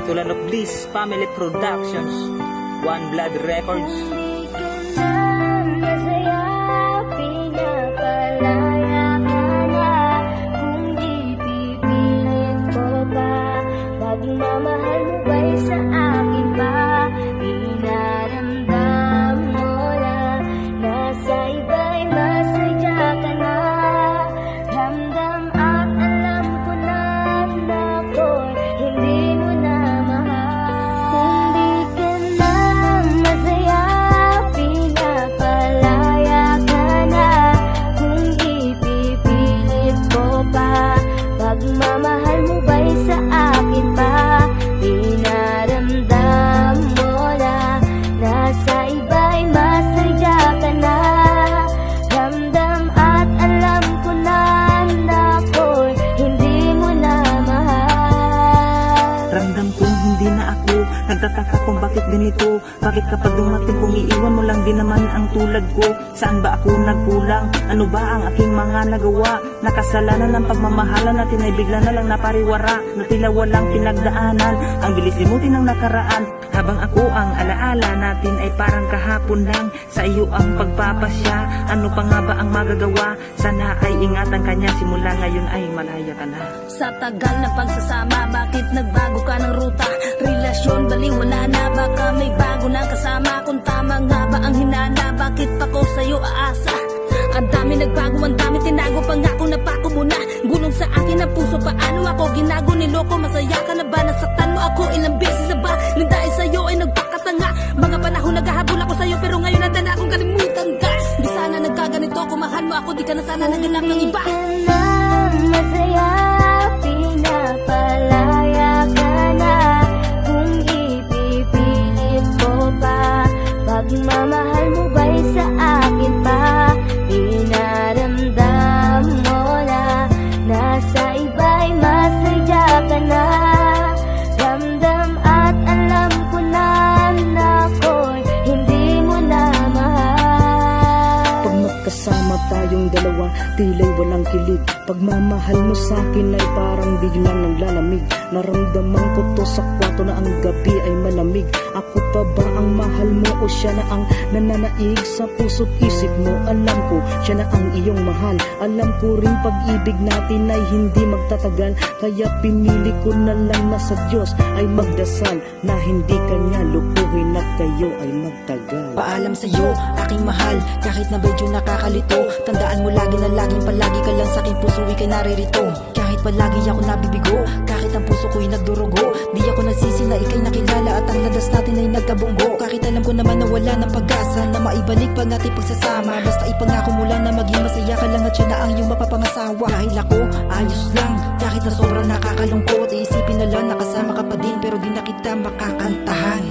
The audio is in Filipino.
Betulan of Bliss Family Productions, One Blood Records. Masaya, pinapalaya ka na. Kung di pipilit ko pa, pagmamahal mo ba'y sa akin pa? Pinaramdam mo na nasa iba'y masadya ka na. Ramdam at alam ko na ako'y hindi mo na mahal. Kung di ka na masaya, pinapalaya ka na. Kung ipipilit ko pa, pagmamahal mo ba'y sa akin pa? Pinaramdam mo na nasa iba'y masadya ka na. Ramdam at alam ko na ako'y hindi mo na mahal. Ramdam kong hindi na ako, nagtataka kung bakit ganito. Bakit kapag dumating kung iiwan mo lang din naman ang tulad ko? Saan ba ako nagkulang? Ano ba ang aking mga nagawa? Nakasalanan ng pagmamahalan natin ay bigla na lang napariwara, na tila walang pinagdaanan. Ang bilis limutin ng nakaraan, habang ako ang alaala natin ay parang kahapon lang. Sa iyo ang pagpapasya, ano pa nga ba ang magagawa? Sana ay ingatan kanya, simula ngayon ay malaya ka na. Sa tagal na pagsasama, bakit nagbago ka ng ruta? Relasyon baliwala na, baka may bago na kasama. Kung tama nga ba ang hinala, bakit pa ko sa'yo aasa? Ang dami nagbago, ang dami tinago, pangako na pako mo na. Gulong sa akin ang puso, paano ako ginago niloko? Masaya ka na ba? Nasaktan mo ako ilang beses na ba? Nang dahil sa'yo ay nagpakatanga. Mga panahon naghahabol ako sa'yo, pero ngayon nandyan na akong kalimutan ka. Di sana nagkaganito, kung mahal mo ako, di ka na sana naganap ng iba. Di ka na masaya, pinapalaya ka na. Kung ipipilit ko pa, pagmamahal mo ba'y sa akin pa? Pinaramdam mo na nasa iba'y masadya ka na. Ramdam at alam ko na ako'y hindi mo na mahal. Pag magkasama tayong dalawa, tila'y walang kilig. Pagmamahal mo sa'kin ay parang biglang naglalamig. Naramdaman ko to sa kwarto na ang gabi ay malamig. Ako pa ba ang mahal mo o siya na ang nananaig sa puso't isip mo? Alam ko siya na ang iyong mahal. Alam ko rin pag-ibig natin ay hindi magtatagal. Kaya pinili ko na lang na sa Diyos ay magdasal na hindi kanya lukuhin at kayo ay magtagal. Paalam sa'yo, aking mahal, kahit na medyo nakakalito. Tandaan mo lagi na laging palagi ka lang sa'king puso, ika'y naririto. Kahit palagi ako nabibigo, kahit ang puso ko'y nagdurugo, di ako nagsisi na ika'y nakilala at ang landas natin ay nagkabunggo. Kahit alam ko naman na wala ng pag-asa na maibalik pa natin pagsasama, basta ipangako mo lang na maging masaya ka lang at siya na ang iyong mapapangasawa. Dahil ako, ayos lang, kahit na sobrang nakakalungkot, iisipin na lang nakasama ka pa din, pero di na kita makakantahan.